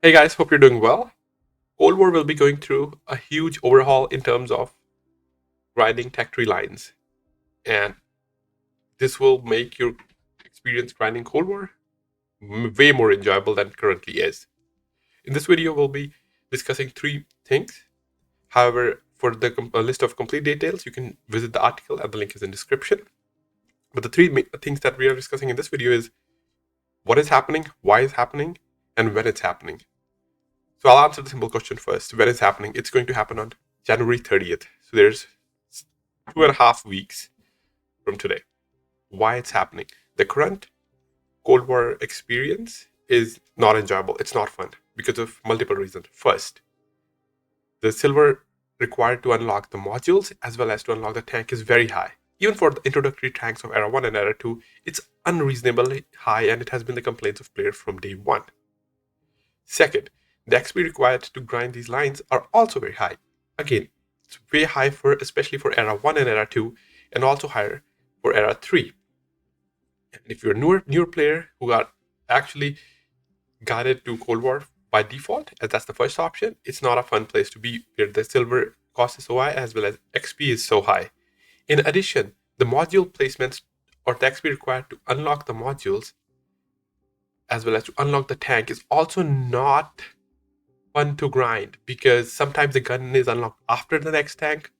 Hey guys, hope you're doing well. Cold War will be going through a huge overhaul in terms of grinding tech tree lines, and this will make your experience grinding Cold War way more enjoyable than it currently is. In this video, we'll be discussing three things. However, for the list of complete details, you can visit the article and the link is in description. But the three things that we are discussing in this video is what is happening, why it's happening, and when it's happening. So I'll answer the simple question first. When it's happening, it's going to happen on January 30th. So there's 2.5 weeks from today. Why it's happening? The current Cold War experience is not enjoyable. It's not fun because of multiple reasons. First, the silver required to unlock the modules as well as to unlock the tank is very high. Even for the introductory tanks of Era 1 and Era 2, it's unreasonably high and it has been the complaints of players from day one. Second, the XP required to grind these lines are also very high. Again, it's way high for especially for Era 1 and Era 2, and also higher for Era 3. And if you're a newer player who are actually guided to Cold War by default, as that's the first option, it's not a fun place to be where the silver cost is so high as well as XP is so high. In addition, the module placements or the XP required to unlock the modules as well as to unlock the tank is also not fun to grind because sometimes the gun is unlocked after the next tank,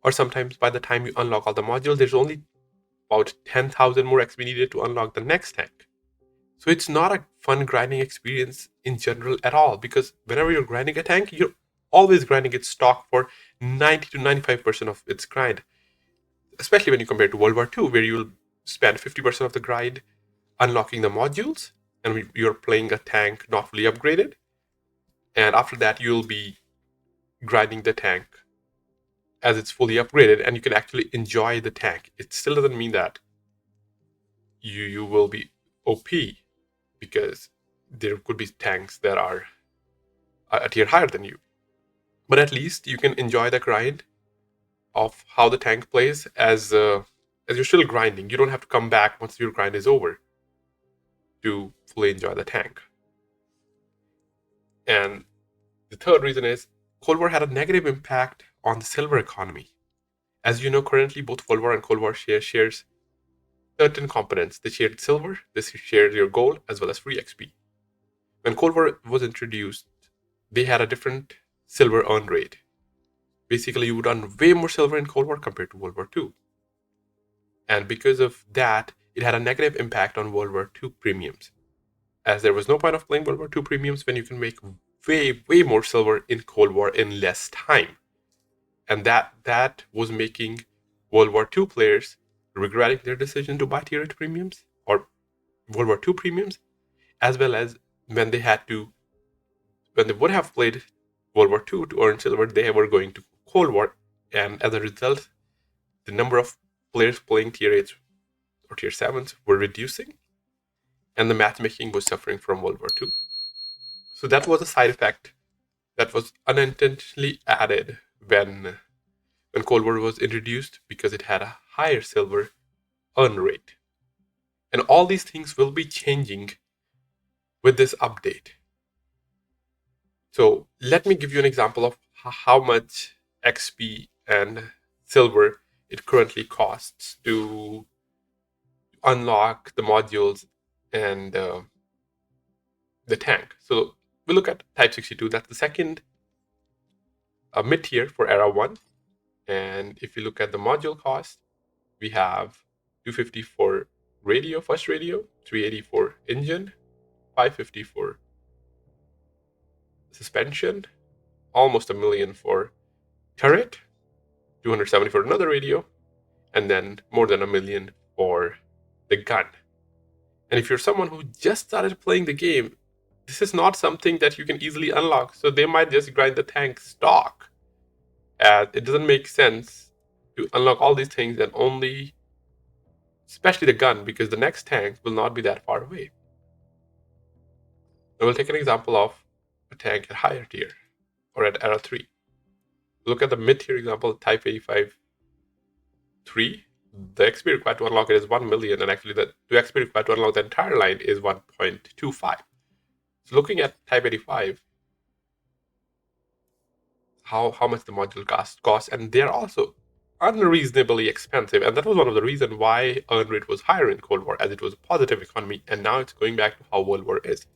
or sometimes by the time you unlock all the modules, there's only about 10,000 more XP needed to unlock the next tank. So it's not a fun grinding experience in general at all because whenever you're grinding a tank, you're always grinding its stock for 90 to 95% of its grind, especially when you compare to World War II, where you'll spend 50% of the grind unlocking the modules and you're playing a tank not fully upgraded. And after that, you'll be grinding the tank as it's fully upgraded and you can actually enjoy the tank. It still doesn't mean that you will be OP because there could be tanks that are a tier higher than you. But at least you can enjoy the grind of how the tank plays as you're still grinding. You don't have to come back once your grind is over to fully enjoy the tank. And the third reason is Cold War had a negative impact on the silver economy. As you know, currently both World War and Cold War shares certain components. They shared silver, they shared your gold, as well as free XP. When Cold War was introduced, they had a different silver earn rate. Basically, you would earn way more silver in Cold War compared to World War II. And because of that, it had a negative impact on World War II premiums. As there was no point of playing World War II premiums when you can make way more silver in Cold War in less time. And that was making World War II players regretting their decision to buy tier 8 premiums or World War II premiums, as well as when they would have played World War II to earn silver, they were going to Cold War, and as a result, the number of players playing tier 8s or tier 7s were reducing, and the matchmaking was suffering from World War II. So that was a side effect that was unintentionally added when Cold War was introduced because it had a higher silver earn rate. And all these things will be changing with this update. So let me give you an example of how much XP and silver it currently costs to unlock the modules and the tank. So we look at Type 62. That's the second mid tier for Era 1. And if you look at the module cost, we have 250 for radio, first radio, 380 for engine, 550 for suspension, almost a million for turret, 270 for another radio, and then more than a million for the gun. And if you're someone who just started playing the game, this is not something that you can easily unlock. So they might just grind the tank stock. It doesn't make sense to unlock all these things and only, especially the gun, because the next tank will not be that far away. I will take an example of a tank at higher tier or at Era 3. Look at the mid tier example, Type 85 3. The XP required to unlock it is 1 million, and actually the XP required to unlock the entire line is 1.25. So looking at Type 85, how much the module costs, and they're also unreasonably expensive. And that was one of the reasons why earn rate was higher in Cold War, as it was a positive economy. And now it's going back to how World War is.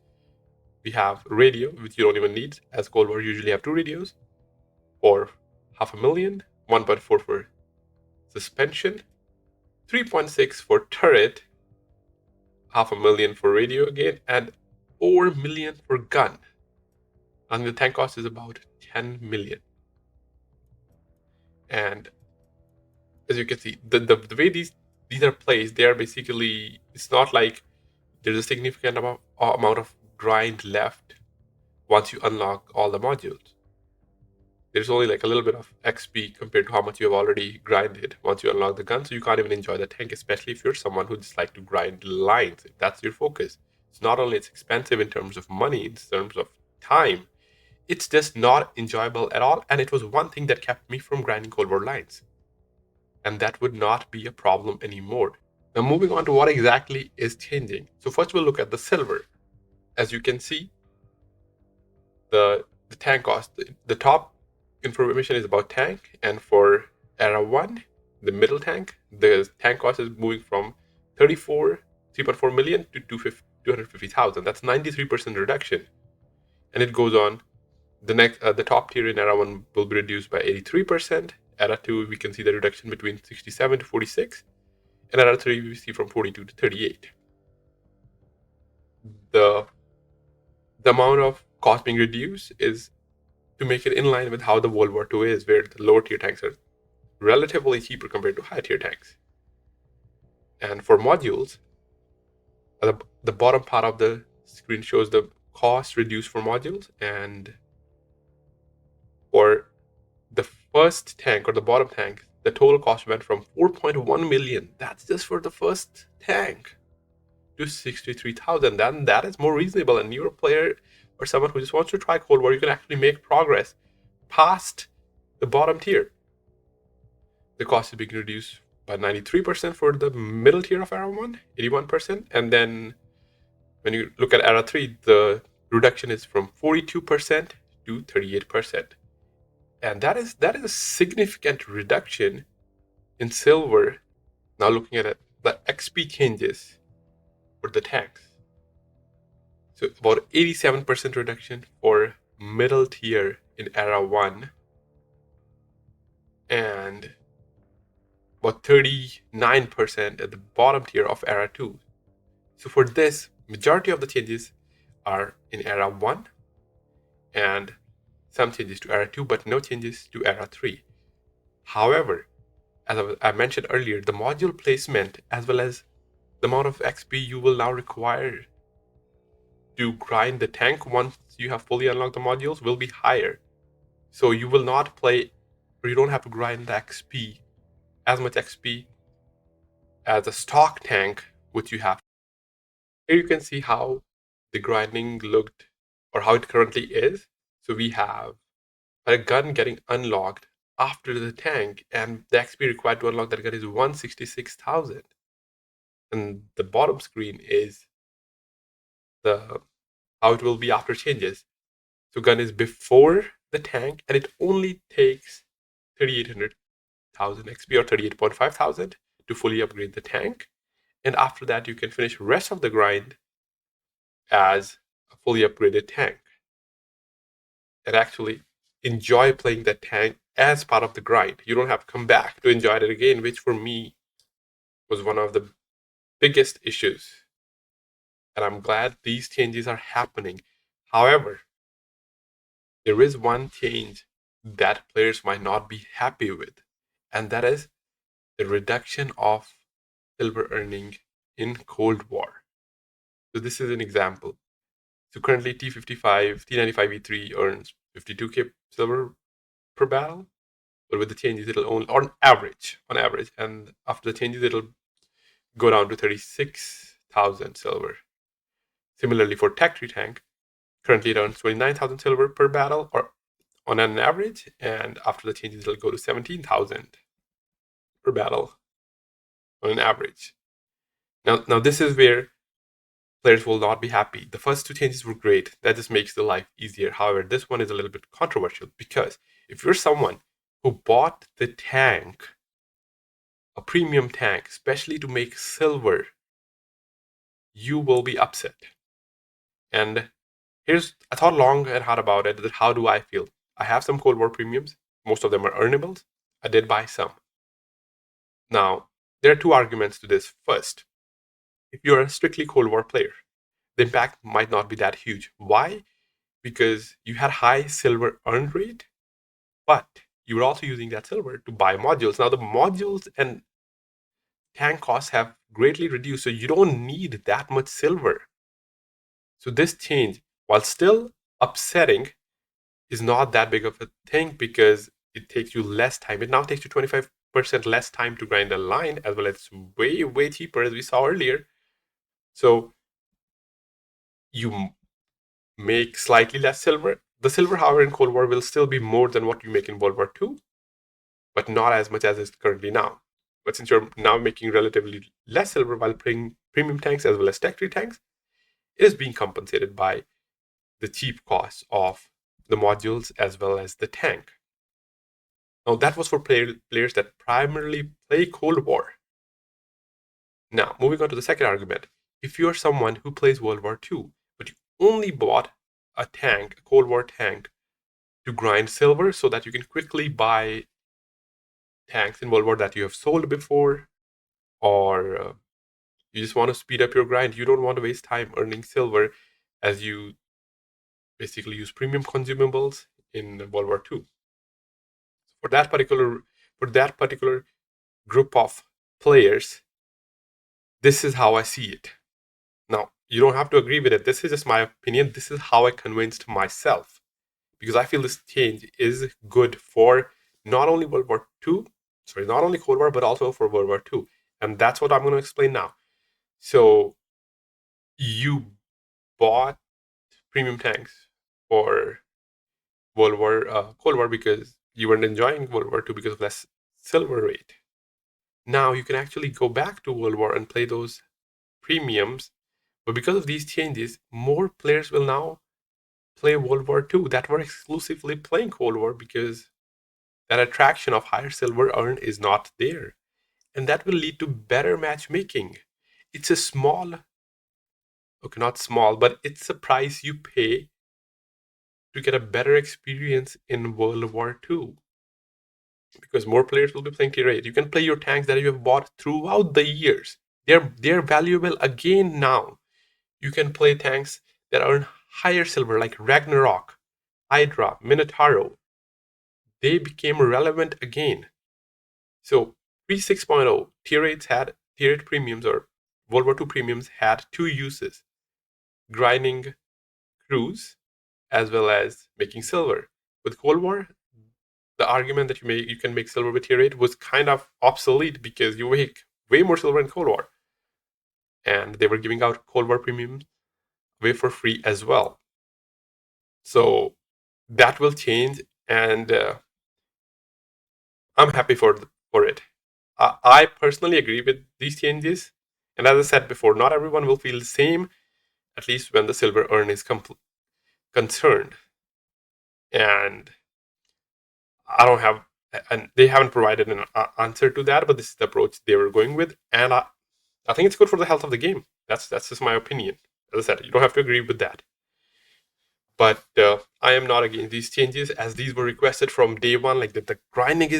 We have radio, which you don't even need, as Cold War usually have two radios, or 500,000, 1.4 for suspension, 3.6 for turret, 500,000 for radio again, and 4 million for gun. And the tank cost is about 10 million. And as you can see, the way these are placed, they are basically, it's not like there's a significant amount of grind left once you unlock all the modules. There's only like a little bit of XP compared to how much you have already grinded once you unlock the gun, so you can't even enjoy the tank, especially if you're someone who just like to grind lines. If that's your focus. It's not only it's expensive in terms of money, in terms of time, it's just not enjoyable at all. And it was one thing that kept me from grinding Cold War lines. And that would not be a problem anymore. Now moving on to what exactly is changing. So first we'll look at the silver. As you can see, the tank cost, the top information is about tank, and for era 1, the middle tank, the tank cost is moving from 3.4 million to 250,000. That's 93% reduction. And it goes on. The top tier in era 1 will be reduced by 83%. Era 2, we can see the reduction between 67 to 46. And era 3, we see from 42 to 38. The amount of cost being reduced is to make it in line with how the World War II is, where the lower tier tanks are relatively cheaper compared to high tier tanks. And for modules, the bottom part of the screen shows the cost reduced for modules, and for the first tank or the bottom tank, the total cost went from 4.1 million. That's just for the first tank, to 63,000. Then that is more reasonable. And you're a player or someone who just wants to try Cold War, you can actually make progress past the bottom tier. The cost is being reduced by 93% for the middle tier of Era 1, 81%. And then when you look at Era 3, the reduction is from 42% to 38%. And that is a significant reduction in silver. Now looking at it, the XP changes for the tanks. So about 87% reduction for middle tier in Era 1, and about 39% at the bottom tier of Era 2. So for this, majority of the changes are in Era 1, and some changes to Era 2, but no changes to Era 3. However, as I mentioned earlier, the module placement as well as the amount of XP you will now require to grind the tank once you have fully unlocked the modules will be higher. So you will not play, or you don't have to grind the XP, as much XP as a stock tank, which you have. Here you can see how the grinding looked, or how it currently is. So we have a gun getting unlocked after the tank, and the XP required to unlock that gun is 166,000. And the bottom screen is the how it will be after changes. So gun is before the tank, and it only takes 3,800,000 XP or 38,500 to fully upgrade the tank. And after that, you can finish rest of the grind as a fully upgraded tank, and actually enjoy playing that tank as part of the grind. You don't have to come back to enjoy it again, which for me was one of the biggest issues. And I'm glad these changes are happening. However, there is one change that players might not be happy with, and that is the reduction of silver earning in Cold War. So this is an example. So currently T95E3 earns 52k silver per barrel, but with the changes it'll only, on average, and after the changes it'll go down to 36,000 silver. Similarly for Tech 3 tank, currently it earns 29,000 silver per barrel, or on an average, and after the changes it'll go to 17,000 per barrel on an average. Now this is where players will not be happy. The first two changes were great. That just makes the life easier. However, this one is a little bit controversial because if you're someone who bought the tank, a premium tank, especially to make silver, you will be upset. And I thought long and hard about it. That how do I feel? I have some Cold War premiums. Most of them are earnables. I did buy some. Now, there are two arguments to this. First, if you're a strictly Cold War player, the impact might not be that huge. Why? Because you had high silver earn rate, but you were also using that silver to buy modules. Now, the modules and tank costs have greatly reduced, so you don't need that much silver. So this change, while still upsetting, is not that big of a thing because it takes you less time. It now takes you 25% less time to grind a line, as well as it's way, way cheaper, as we saw earlier. So you make slightly less silver. The silver, however, in Cold War will still be more than what you make in World War II, but not as much as it's currently now. But since you're now making relatively less silver while playing premium tanks as well as tech 3 tanks, it is being compensated by the cheap costs of the modules as well as the tank. Now, that was for players that primarily play Cold War. Now, moving on to the second argument. If you're someone who plays World War II, but you only bought a tank, a Cold War tank, to grind silver so that you can quickly buy tanks in World War that you have sold before, or you just want to speed up your grind, you don't want to waste time earning silver as you basically use premium consumables in World War II. For that particular group of players, this is how I see it. Now, you don't have to agree with it. This is just my opinion. This is how I convinced myself, because I feel this change is good for not only not only Cold War, but also for World War II. And that's what I'm going to explain now. So, you bought premium tanks for Cold War because you weren't enjoying World War II because of less silver rate. Now you can actually go back to World War and play those premiums, but because of these changes, more players will now play World War II that were exclusively playing Cold War because that attraction of higher silver earn is not there. And that will lead to better matchmaking. It's a small, okay, not small, but it's a price you pay to get a better experience in World War II. Because more players will be playing tier 8. You can play your tanks that you have bought throughout the years. They're valuable again now. You can play tanks that earn higher silver like Ragnarok, Hydra, Minotauro. They became relevant again. So pre 6.0, tier 8 premiums or World War II premiums had two uses: grinding crews as well as making silver. With Cold War, the argument that you can make silver with tier 8 was kind of obsolete because you make way more silver in Cold War. And they were giving out Cold War premiums away for free as well. So that will change, and I'm happy for it. I personally agree with these changes, and as I said before, not everyone will feel the same, at least when the silver earn is concerned. And I don't have, and they haven't provided an answer to that, but this is the approach they were going with, and I think it's good for the health of the game. That's just my opinion. As I said, you don't have to agree with that. But I am not against these changes, as these were requested from day one. Like the grinding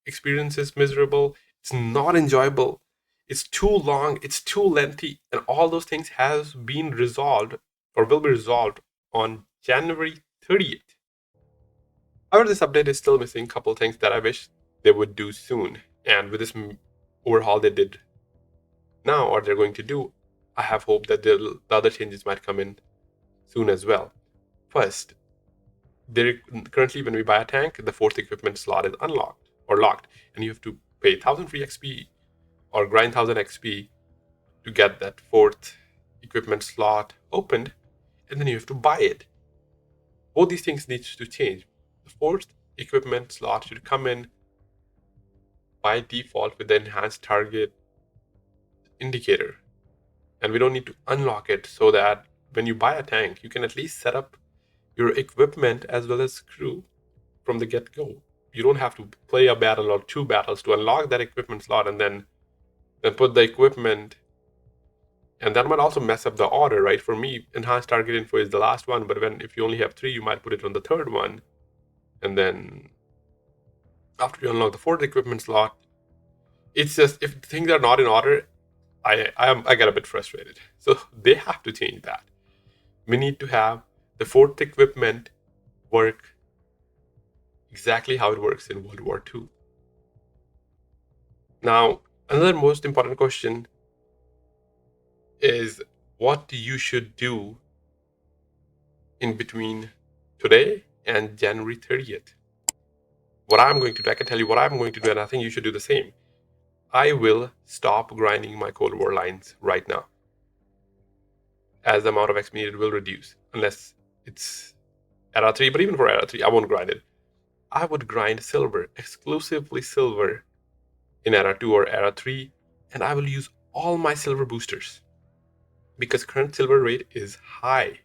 experience is miserable. It's not enjoyable. It's too long. It's too lengthy, and all those things has been resolved or will be resolved on January 30th. However, this update is still missing a couple things that I wish they would do soon. And with this overhaul they did now, or they're going to do, I have hope that the other changes might come in soon as well. First, currently when we buy a tank, the fourth equipment slot is unlocked or locked, and you have to pay 1000 free XP or grind 1000 XP to get that fourth equipment slot opened, and then you have to buy it. Both these things need to change. The fourth equipment slot should come in by default with the enhanced target indicator, and we don't need to unlock it, so that when you buy a tank, you can at least set up your equipment as well as crew from the get-go. You don't have to play a battle or 2 battles to unlock that equipment slot and then put the equipment. And that might also mess up the order, right? For me, enhanced target info is the last one, but if you only have 3, you might put it on the 3rd one. And then after you unlock the 4th equipment slot, it's just, if things are not in order, I get a bit frustrated. So they have to change that. We need to have the 4th equipment work exactly how it works in World War II. Now, another most important question is what you should do in between today and January 30th. What I'm going to do, I can tell you what I'm going to do, and I think you should do the same. I will stop grinding my Cold War lines right now, as the amount of XP needed will reduce, unless it's Era 3, but even for Era 3, I won't grind it. I would grind silver, exclusively silver, in Era 2 or Era 3, and I will use all my silver boosters, because current silver rate is high.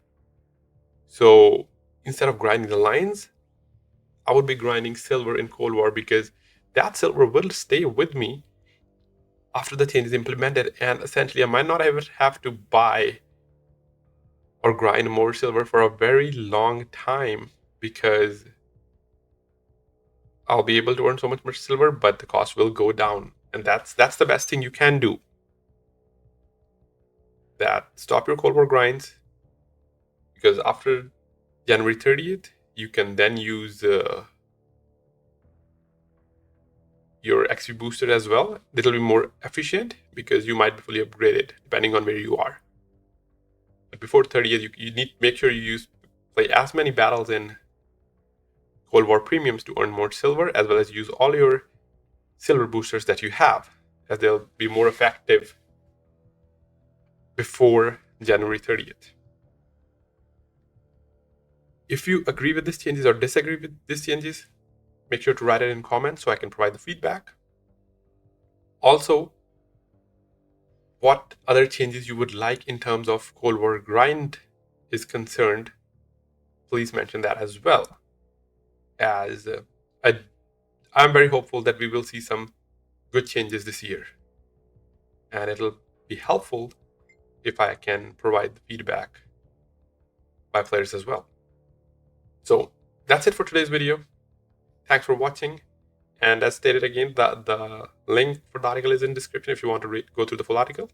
So instead of grinding the lines, I would be grinding silver in Cold War, because that silver will stay with me after the change is implemented, and essentially I might not ever have to buy or grind more silver for a very long time, because I'll be able to earn so much more silver, but the cost will go down. And that's the best thing you can do. That stop your Cold War grinds, because after January 30th, you can then use your XP booster as well. It'll be more efficient because you might be fully upgraded depending on where you are. But before 30th, you need to make sure you play as many battles in Cold War premiums to earn more silver, as well as use all your silver boosters that you have, as they'll be more effective before January 30th. If you agree with these changes or disagree with these changes, make sure to write it in comments so I can provide the feedback. Also, what other changes you would like in terms of Cold War grind is concerned, please mention that as well. As I'm very hopeful that we will see some good changes this year. And it'll be helpful if I can provide the feedback by players as well. So that's it for today's video. Thanks for watching. And as stated again, the link for the article is in the description if you want to go through the full article.